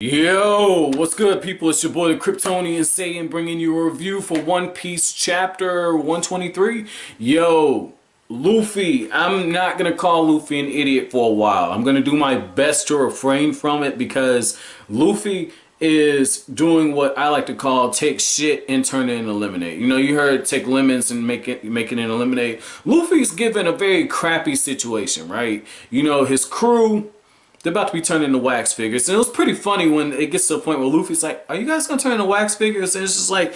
Yo, what's good, people? It's your boy the Kryptonian Saiyan bringing you a review for One Piece chapter 123. Yo, Luffy, I'm not gonna call Luffy an idiot for a while. I'm gonna do my best to refrain from it because Luffy is doing what I like to call take shit and turn it into lemonade. You know, you heard take lemons and make it into lemonade. Luffy's given a very crappy situation, right? You know, his crew, they're about to be turned into wax figures. And it was pretty funny when it gets to a point where Luffy's like, are you guys going to turn into wax figures? And it's just like,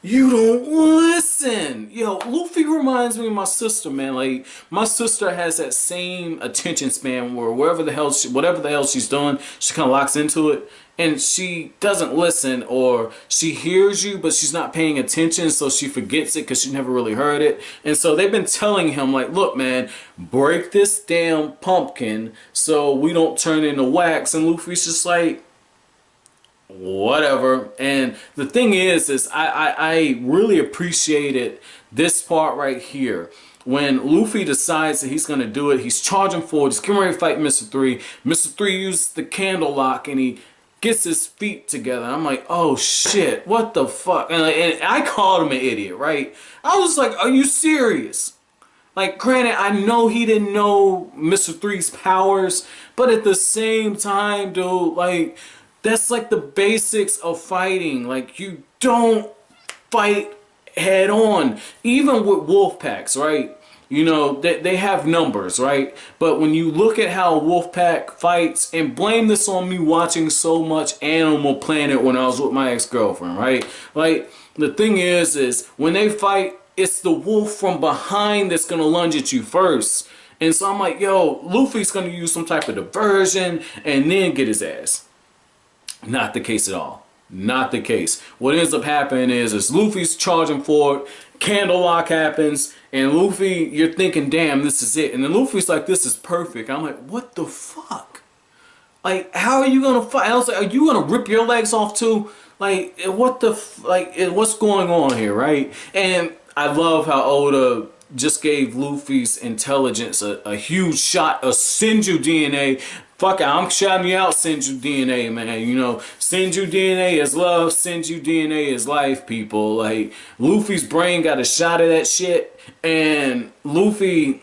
you don't listen. Yo, Luffy reminds me of my sister, man. Like, my sister has that same attention span where whatever the hell she's doing, she kind of locks into it. And she doesn't listen, or she hears you, but she's not paying attention, so she forgets it because she never really heard it. And so they've been telling him, like, look, man, break this damn pumpkin so we don't turn into wax. And Luffy's just like, whatever. And the thing is I really appreciated this part right here. When Luffy decides that he's going to do it, he's charging forward, he's getting ready to fight Mr. 3. Mr. 3 uses the candle lock and he gets his feet together. I'm like, oh shit, what the fuck? And I called him an idiot, right? I was like, are you serious? Like, granted, I know he didn't know Mr. 3's powers, but at the same time, dude, like, that's like the basics of fighting. Like, you don't fight head on. Even with wolf packs, right? You know, they have numbers, right? But when you look at how Wolfpack fights, and blame this on me watching so much Animal Planet when I was with my ex-girlfriend, right? Like, the thing is when they fight, it's the wolf from behind that's going to lunge at you first. And so I'm like, yo, Luffy's going to use some type of diversion and then get his ass. Not the case at all. Not the case. What ends up happening is Luffy's charging forward, candle lock happens, and Luffy, you're thinking, damn, this is it. And then Luffy's like, this is perfect. I'm like, what the fuck? Like, how are you gonna fight? I was like, are you gonna rip your legs off too? Like, what the, what's going on here, right? And I love how Oda just gave Luffy's intelligence a huge shot of Senju DNA. Fuck it, I'm shouting you out, Senju DNA, man. You know, Senju DNA is love, Senju DNA is life, people. Like, Luffy's brain got a shot of that shit, and Luffy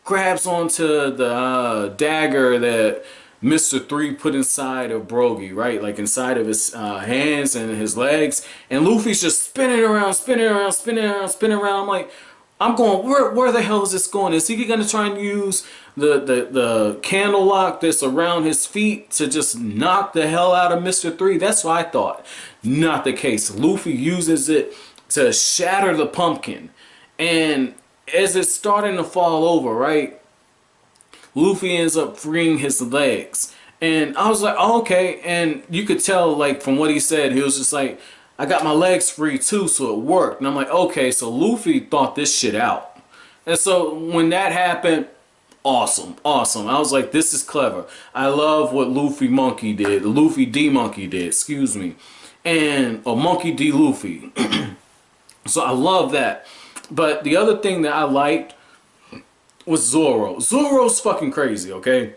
grabs onto the dagger that Mr. 3 put inside of Brogy, right? Like inside of his hands and his legs. And Luffy's just spinning around, spinning around, spinning around, spinning around. I'm like, I'm going, where the hell is this going? Is he going to try and use the candle lock that's around his feet to just knock the hell out of Mr. 3? That's what I thought. Not the case. Luffy uses it to shatter the pumpkin. And as it's starting to fall over, right, Luffy ends up freeing his legs. And I was like, oh, okay. And you could tell, like, from what he said, he was just like, I got my legs free too, so it worked. And I'm like, okay, so Luffy thought this shit out. And so when that happened, awesome, awesome. I was like, this is clever. I love what Luffy Monkey did, Luffy D Monkey did, excuse me. And, or Monkey D Luffy. So I love that. But the other thing that I liked was Zoro. Zoro's fucking crazy, okay?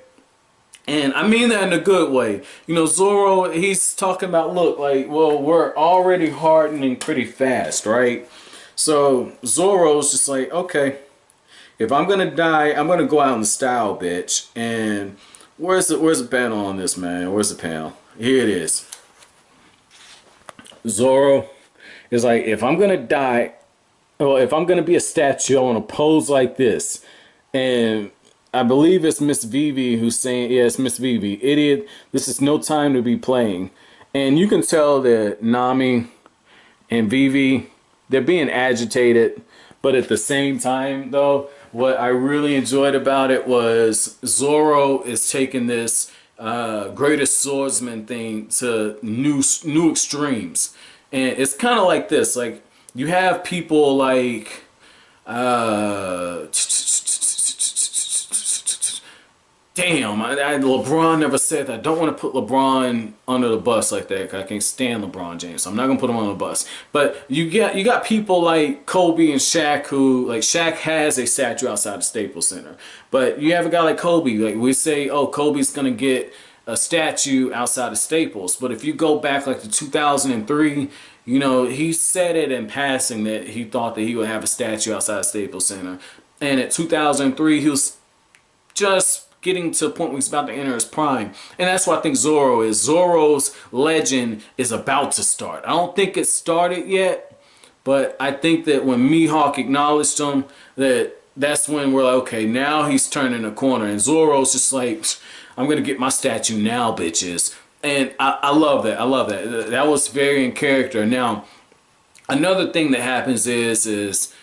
And I mean that in a good way. You know, Zoro, he's talking about, look, like, well, we're already hardening pretty fast, right? So Zoro's just like, okay, if I'm gonna die, I'm gonna go out in style, bitch. And where's the panel on this, man? Where's the panel? Here it is. Zoro is like, if I'm gonna die, well, if I'm gonna be a statue, I wanna pose like this. And I believe it's Miss Vivi who's saying, yeah, it's Miss Vivi. Idiot, this is no time to be playing. And you can tell that Nami and Vivi, they're being agitated. But at the same time, though, what I really enjoyed about it was Zoro is taking this greatest swordsman thing to new extremes. And it's kind of like this. Like, you have people like... Damn, LeBron never said that. I don't want to put LeBron under the bus like that. I can't stand LeBron James, so I'm not gonna put him on the bus. But you got people like Kobe and Shaq who, like, Shaq has a statue outside the Staples Center. But you have a guy like Kobe. Like, we say, oh, Kobe's gonna get a statue outside of Staples. But if you go back like to 2003, you know, he said it in passing that he thought that he would have a statue outside of Staples Center. And at 2003, he was just getting to a point where he's about to enter his prime. And that's what I think Zoro is. Zoro's legend is about to start. I don't think it started yet, but I think that when Mihawk acknowledged him, that's when we're like, okay, now he's turning a corner. And Zoro's just like, I'm going to get my statue now, bitches. And I love that. I love that. That was very in character. Now, another thing that happens is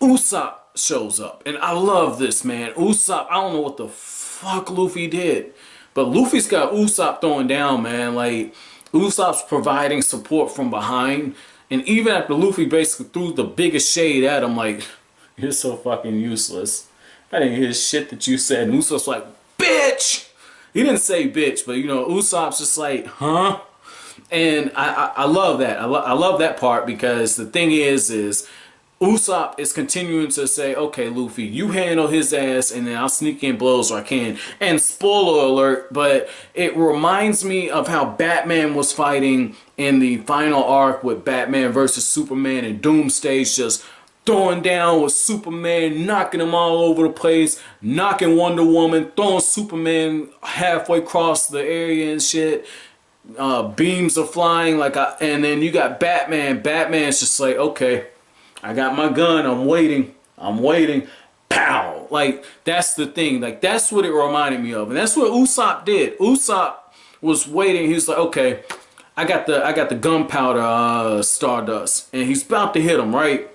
Usopp shows up. And I love this, man. Usopp, I don't know what the fuck Luffy did, but Luffy's got Usopp throwing down, man. Like, Usopp's providing support from behind. And even after Luffy basically threw the biggest shade at him, like, you're so fucking useless. I didn't hear shit that you said. And Usopp's like, bitch! He didn't say bitch, but, you know, Usopp's just like, huh? And I love that. I love that part, because the thing is Usopp is continuing to say, okay, Luffy, you handle his ass, and then I'll sneak in blows where I can. And spoiler alert, but it reminds me of how Batman was fighting in the final arc with Batman versus Superman, and Doomsday's just throwing down with Superman, knocking him all over the place, knocking Wonder Woman, throwing Superman halfway across the area and shit. Beams are flying, and then you got Batman. Batman's just like, okay, I got my gun, I'm waiting. Pow! Like, that's the thing. Like, that's what it reminded me of. And that's what Usopp did. Usopp was waiting. He was like, okay, I got the gunpowder Stardust. And he's about to hit him, right?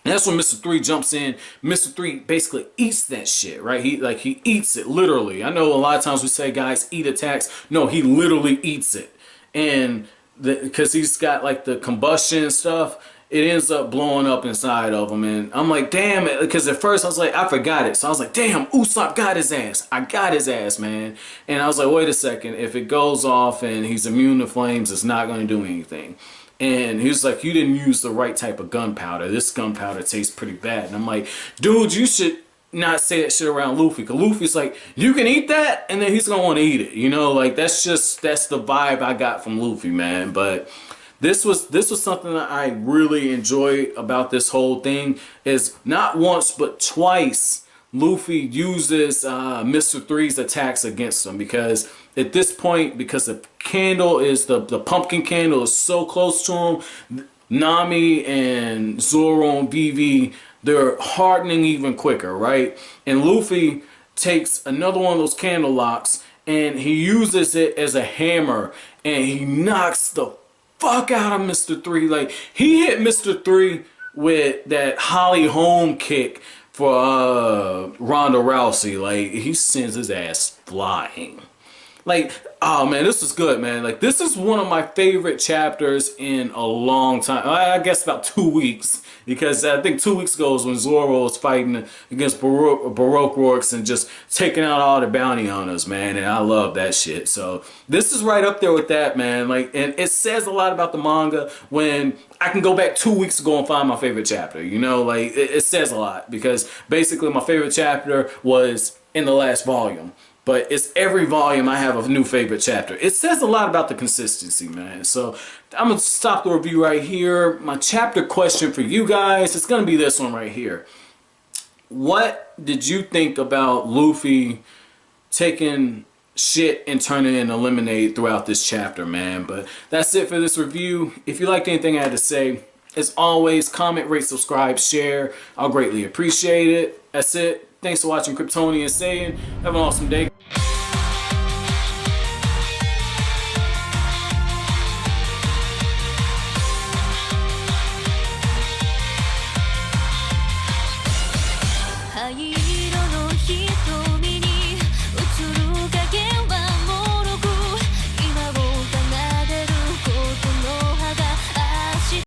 And that's when Mr. 3 jumps in. Mr. 3 basically eats that shit, right? He eats it, literally. I know a lot of times we say guys eat attacks. No, he literally eats it. And because he's got like the combustion stuff, it ends up blowing up inside of him. And I'm like, damn it. Because at first I was like, I forgot it. So I was like, damn, Usopp got his ass. I got his ass, man. And I was like, wait a second. If it goes off and he's immune to flames, it's not going to do anything. And he was like, you didn't use the right type of gunpowder. This gunpowder tastes pretty bad. And I'm like, dude, you should not say that shit around Luffy. Because Luffy's like, you can eat that? And then he's going to want to eat it. You know, like, that's the vibe I got from Luffy, man. But this was something that I really enjoyed about this whole thing. Is not once, but twice, Luffy uses Mr. 3's attacks against him. Because at this point, because the candle is the pumpkin candle is so close to him, Nami and Zoro and Vivi, they're hardening even quicker, right? And Luffy takes another one of those candle locks and he uses it as a hammer and he knocks the fuck out of Mr. 3. Like, he hit Mr. 3 with that Holly Holm kick for Ronda Rousey. Like, he sends his ass flying. Like, oh man, this is good, man. Like, this is one of my favorite chapters in a long time. I guess about 2 weeks. Because I think 2 weeks ago was when Zoro was fighting against Baroque Rorks and just taking out all the bounty hunters, man. And I love that shit. So this is right up there with that, man. Like, and it says a lot about the manga when I can go back 2 weeks ago and find my favorite chapter. You know, like, it says a lot. Because basically my favorite chapter was in the last volume. But it's every volume I have a new favorite chapter. It says a lot about the consistency, man. So I'm going to stop the review right here. My chapter question for you guys, it's going to be this one right here. What did you think about Luffy taking shit and turning it into lemonade throughout this chapter, man? But that's it for this review. If you liked anything I had to say, as always, comment, rate, subscribe, share. I'll greatly appreciate it. That's it. Thanks for watching Kryptonian Saiyan. Have an awesome day.